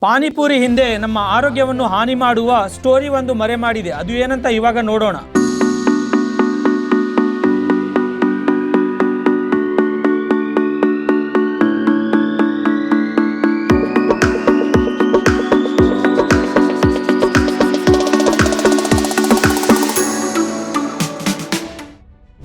ಪಾನಿಪುರಿ ಹಿಂದೆ ನಮ್ಮ ಆರೋಗ್ಯವನ್ನು ಹಾನಿ ಮಾಡುವ ಸ್ಟೋರಿ ಒಂದು ಮರೆ ಮಾಡಿದೆ. ಅದು ಏನಂತ ಇವಾಗ ನೋಡೋಣ.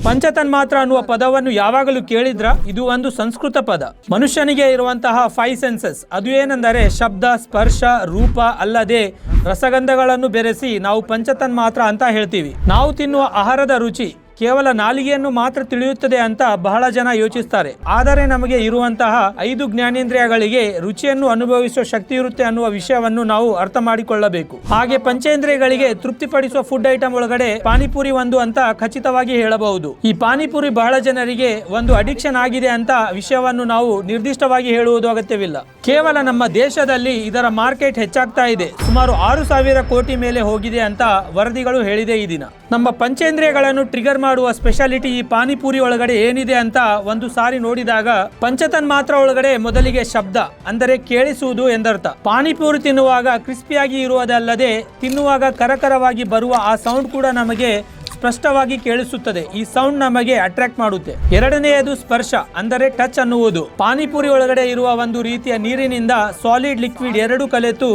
ಪಂಚತನ್ಮಾತ್ರ ಅನ್ನುವ ಪದವನ್ನು ಯಾವಾಗಲೂ ಕೇಳಿದ್ರ? ಇದು ಒಂದು ಸಂಸ್ಕೃತ ಪದ. ಮನುಷ್ಯನಿಗೆ ಇರುವಂತಹ 5 ಸೆನ್ಸಸ್, ಅದು ಏನೆಂದರೆ ಶಬ್ದ, ಸ್ಪರ್ಶ, ರೂಪ ಅಲ್ಲದೆ ರಸಗಂಧಗಳನ್ನು ಬೆರೆಸಿ ನಾವು ಪಂಚತನ್ಮಾತ್ರ ಅಂತ ಹೇಳ್ತೀವಿ. ನಾವು ತಿನ್ನುವ ಆಹಾರದ ರುಚಿ ಕೇವಲ ನಾಲಿಗೆಯನ್ನು ಮಾತ್ರ ತಿಳಿಯುತ್ತದೆ ಅಂತ ಬಹಳ ಜನ ಯೋಚಿಸ್ತಾರೆ. ಆದರೆ ನಮಗೆ ಇರುವಂತಹ 5 ಜ್ಞಾನೇಂದ್ರಿಯಗಳಿಗೆ ರುಚಿಯನ್ನು ಅನುಭವಿಸುವ ಶಕ್ತಿ ಇರುತ್ತೆ ಅನ್ನುವ ವಿಷಯವನ್ನು ನಾವು ಅರ್ಥ ಮಾಡಿಕೊಳ್ಳಬೇಕು. ಹಾಗೆ ಪಂಚೇಂದ್ರಿಯಗಳಿಗೆ ತೃಪ್ತಿಪಡಿಸುವ ಫುಡ್ ಐಟಮ್ ಒಳಗಡೆ ಪಾನಿಪುರಿ ಒಂದು ಅಂತ ಖಚಿತವಾಗಿ ಹೇಳಬಹುದು. ಈ ಪಾನಿಪುರಿ ಬಹಳ ಜನರಿಗೆ ಒಂದು ಅಡಿಕ್ಷನ್ ಆಗಿದೆ ಅಂತ ವಿಷಯವನ್ನು ನಾವು ನಿರ್ದಿಷ್ಟವಾಗಿ ಹೇಳುವುದು ಅಗತ್ಯವಿಲ್ಲ. ಕೇವಲ ನಮ್ಮ ದೇಶದಲ್ಲಿ ಇದರ ಮಾರ್ಕೆಟ್ ಹೆಚ್ಚಾಗ್ತಾ ಇದೆ. ಸುಮಾರು 6,000 ಕೋಟಿ ಮೇಲೆ ಹೋಗಿದೆ ಅಂತ ವರದಿಗಳು ಹೇಳಿದೆ ಈ ದಿನ. ನಮ್ಮ ಪಂಚೇಂದ್ರಿಯಗಳನ್ನು ಟ್ರಿಗರ್ ಮಾಡುವ ಸ್ಪೆಷಾಲಿಟಿ ಈ ಪಾನಿಪುರಿ ಒಳಗಡೆ ಏನಿದೆ ಅಂತ ಒಂದು ಸಾರಿ ನೋಡಿದಾಗ, ಪಂಚತನ್ಮಾತ್ರ ಒಳಗಡೆ ಮೊದಲಿಗೆ ಶಬ್ದ ಅಂದರೆ ಕೇಳಿಸುವುದು ಎಂದರ್ಥ. ಪಾನಿಪುರಿ ತಿನ್ನುವಾಗ ಕ್ರಿಸ್ಪಿಯಾಗಿ ಇರುವುದಲ್ಲದೆ ತಿನ್ನುವಾಗ ಕರಕರವಾಗಿ ಬರುವ ಆ ಸೌಂಡ್ ಕೂಡ ನಮಗೆ ಸ್ಪಷ್ಟವಾಗಿ ಕೇಳಿಸುತ್ತದೆ. ಈ ಸೌಂಡ್ ನಮಗೆ ಅಟ್ರಾಕ್ಟ್ ಮಾಡುತ್ತೆ. ಎರಡನೆಯದು ಸ್ಪರ್ಶ ಅಂದರೆ ಟಚ್ ಅನ್ನುವುದು. ಪಾನಿಪುರಿ ಒಳಗಡೆ ಇರುವ ಒಂದು ರೀತಿಯ ನೀರಿನಿಂದ ಸಾಲಿಡ್ ಲಿಕ್ವಿಡ್ ಎರಡು ಕಲೆತು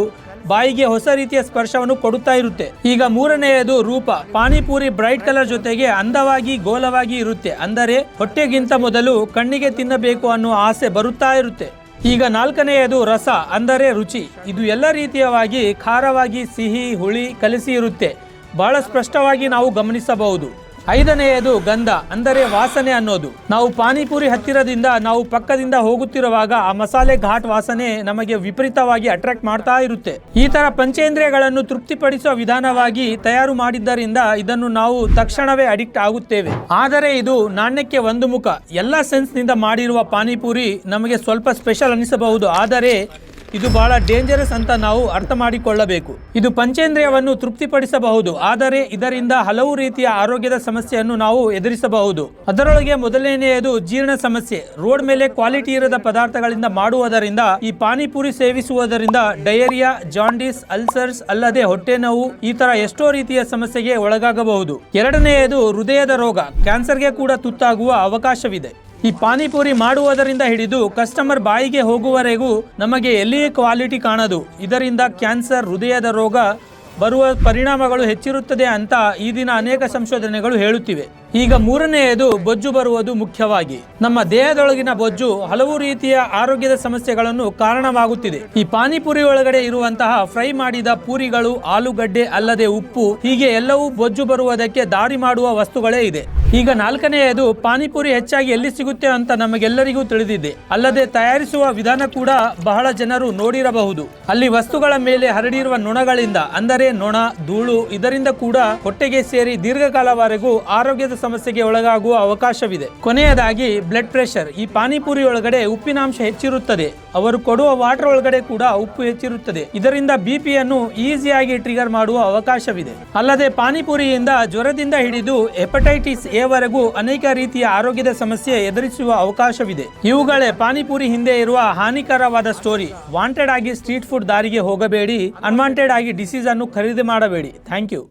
ಬಾಯಿಗೆ ಹೊಸ ರೀತಿಯ ಸ್ಪರ್ಶವನ್ನು ಕೊಡುತ್ತಾ ಇರುತ್ತೆ. ಈಗ ಮೂರನೆಯದು ರೂಪ. ಪಾನಿಪುರಿ ಬ್ರೈಟ್ ಕಲರ್ ಜೊತೆಗೆ ಅಂದವಾಗಿ ಗೋಲವಾಗಿ ಇರುತ್ತೆ. ಅಂದರೆ ಹೊಟ್ಟೆಗಿಂತ ಮೊದಲು ಕಣ್ಣಿಗೆ ತಿನ್ನಬೇಕು ಅನ್ನೋ ಆಸೆ ಬರುತ್ತಾ ಇರುತ್ತೆ. ಈಗ ನಾಲ್ಕನೆಯದು ರಸ ಅಂದರೆ ರುಚಿ. ಇದು ಎಲ್ಲ ರೀತಿಯವಾಗಿ ಖಾರವಾಗಿ, ಸಿಹಿ, ಹುಳಿ ಕಲಿಸಿ ಇರುತ್ತೆ. ಬಹಳ ಸ್ಪಷ್ಟವಾಗಿ ನಾವು ಗಮನಿಸಬಹುದು. ಐದನೆಯದು ಗಂಧ ಅಂದರೆ ವಾಸನೆ ಅನ್ನೋದು. ನಾವು ಪಾನಿಪುರಿ ಹತ್ತಿರದಿಂದ ನಾವು ಪಕ್ಕದಿಂದ ಹೋಗುತ್ತಿರುವಾಗ ಆ ಮಸಾಲೆ ಘಾಟ್ ವಾಸನೆ ನಮಗೆ ವಿಪರೀತವಾಗಿ ಅಟ್ರಾಕ್ಟ್ ಮಾಡ್ತಾ ಇರುತ್ತೆ. ಈ ತರ ಪಂಚೇಂದ್ರಿಯಗಳನ್ನು ತೃಪ್ತಿಪಡಿಸುವ ವಿಧಾನವಾಗಿ ತಯಾರು ಮಾಡಿದ್ದರಿಂದ ಇದನ್ನು ನಾವು ತಕ್ಷಣವೇ ಅಡಿಕ್ಟ್ ಆಗುತ್ತೇವೆ. ಆದರೆ ಇದು ನಾಣ್ಯಕ್ಕೆ ಒಂದು ಮುಖ. ಎಲ್ಲ ಸೆನ್ಸ್ ನಿಂದ ಮಾಡಿರುವ ಪಾನಿಪುರಿ ನಮಗೆ ಸ್ವಲ್ಪ ಸ್ಪೆಷಲ್ ಅನಿಸಬಹುದು, ಆದರೆ ಇದು ಬಹಳ ಡೇಂಜರಸ್ ಅಂತ ನಾವು ಅರ್ಥ ಮಾಡಿಕೊಳ್ಳಬೇಕು. ಇದು ಪಂಚೇಂದ್ರಿಯವನ್ನು ತೃಪ್ತಿಪಡಿಸಬಹುದು, ಆದರೆ ಇದರಿಂದ ಹಲವು ರೀತಿಯ ಆರೋಗ್ಯದ ಸಮಸ್ಯೆಯನ್ನು ನಾವು ಎದುರಿಸಬಹುದು. ಅದರೊಳಗೆ ಮೊದಲನೆಯದು ಜೀರ್ಣ ಸಮಸ್ಯೆ. ರೋಡ್ ಮೇಲೆ ಕ್ವಾಲಿಟಿ ಇರದ ಪದಾರ್ಥಗಳಿಂದ ಮಾಡುವುದರಿಂದ ಈ ಪಾನಿಪುರಿ ಸೇವಿಸುವುದರಿಂದ ಡಯೇರಿಯಾ, ಜಾಂಡಿಸ್, ಅಲ್ಸರ್ಸ್ ಅಲ್ಲದೆ ಹೊಟ್ಟೆ ನೋವು ಈ ತರ ಎಷ್ಟೋ ರೀತಿಯ ಸಮಸ್ಯೆಗೆ ಒಳಗಾಗಬಹುದು. ಎರಡನೆಯದು ಹೃದಯದ ರೋಗ, ಕ್ಯಾನ್ಸರ್ಗೆ ಕೂಡ ತುತ್ತಾಗುವ ಅವಕಾಶವಿದೆ. ಈ ಪಾನಿಪುರಿ ಮಾಡುವುದರಿಂದ ಹಿಡಿದು ಕಸ್ಟಮರ್ ಬಾಯಿಗೆ ಹೋಗುವವರೆಗೂ ನಮಗೆ ಎಲ್ಲಿಯೇ ಕ್ವಾಲಿಟಿ ಕಾಣದು. ಇದರಿಂದ ಕ್ಯಾನ್ಸರ್, ಹೃದಯದ ರೋಗ ಬರುವ ಪರಿಣಾಮಗಳು ಹೆಚ್ಚಿರುತ್ತದೆ ಅಂತ ಈ ದಿನ ಅನೇಕ ಸಂಶೋಧನೆಗಳು ಹೇಳುತ್ತಿವೆ. ಈಗ ಮೂರನೆಯದು ಬೊಜ್ಜು ಬರುವುದು. ಮುಖ್ಯವಾಗಿ ನಮ್ಮ ದೇಹದೊಳಗಿನ ಬೊಜ್ಜು ಹಲವು ರೀತಿಯ ಆರೋಗ್ಯದ ಸಮಸ್ಯೆಗಳನ್ನು ಕಾರಣವಾಗುತ್ತಿದೆ. ಈ ಪಾನಿಪುರಿ ಒಳಗಡೆ ಇರುವಂತಹ ಫ್ರೈ ಮಾಡಿದ ಪೂರಿಗಳು, ಆಲೂಗಡ್ಡೆ ಅಲ್ಲದೆ ಉಪ್ಪು, ಹೀಗೆ ಎಲ್ಲವೂ ಬೊಜ್ಜು ಬರುವುದಕ್ಕೆ ದಾರಿ ಮಾಡುವ ವಸ್ತುಗಳೇ ಇದೆ. ಈಗ ನಾಲ್ಕನೆಯದು ಪಾನಿಪುರಿ ಹೆಚ್ಚಾಗಿ ಎಲ್ಲಿ ಸಿಗುತ್ತೆ ಅಂತ ನಮಗೆಲ್ಲರಿಗೂ ತಿಳಿದಿದೆ. ಅಲ್ಲದೆ ತಯಾರಿಸುವ ವಿಧಾನ ಕೂಡ ಬಹಳ ಜನರು ನೋಡಿರಬಹುದು. ಅಲ್ಲಿ ವಸ್ತುಗಳ ಮೇಲೆ ಹರಡಿರುವ ನೊಣಗಳಿಂದ ಅಂದರೆ ನೊಣ, ಧೂಳು ಇದರಿಂದ ಕೂಡ ಹೊಟ್ಟೆಗೆ ಸೇರಿ ದೀರ್ಘಕಾಲವರೆಗೂ ಆರೋಗ್ಯದ ಸಮಸ್ಯೆಗೆ ಒಳಗಾಗುವ ಅವಕಾಶವಿದೆ. ಕೊನೆಯದಾಗಿ ಬ್ಲಡ್ ಪ್ರೆಷರ್. ಈ ಪಾನಿಪುರಿ ಒಳಗಡೆ ಉಪ್ಪಿನಾಂಶ ಹೆಚ್ಚಿರುತ್ತದೆ. ಅವರು ಕೊಡುವ ವಾಟರ್ ಒಳಗಡೆ ಕೂಡ ಉಪ್ಪು ಹೆಚ್ಚಿರುತ್ತದೆ. ಇದರಿಂದ ಬಿಪಿಯನ್ನು ಈಸಿಯಾಗಿ ಟ್ರಿಗರ್ ಮಾಡುವ ಅವಕಾಶವಿದೆ. ಅಲ್ಲದೆ ಪಾನಿಪುರಿಯಿಂದ ಜ್ವರದಿಂದ ಹಿಡಿದು ಹೆಪಟೈಟಿಸ್ ಎ ವರೆಗೂ ಅನೇಕ ರೀತಿಯ ಆರೋಗ್ಯದ ಸಮಸ್ಯೆ ಎದುರಿಸುವ ಅವಕಾಶವಿದೆ. ಇವುಗಳೇ ಪಾನಿಪುರಿ ಹಿಂದೆ ಇರುವ ಹಾನಿಕರವಾದ ಸ್ಟೋರಿ. ವಾಂಟೆಡ್ ಆಗಿ ಸ್ಟ್ರೀಟ್ ಫುಡ್ ದಾರಿಗೆ ಹೋಗಬೇಡಿ, ಅನ್ವಾಂಟೆಡ್ ಆಗಿ ಡಿಸೀಸ್ ಅನ್ನು ಖರೀದಿ ಮಾಡಬೇಡಿ. Thank you.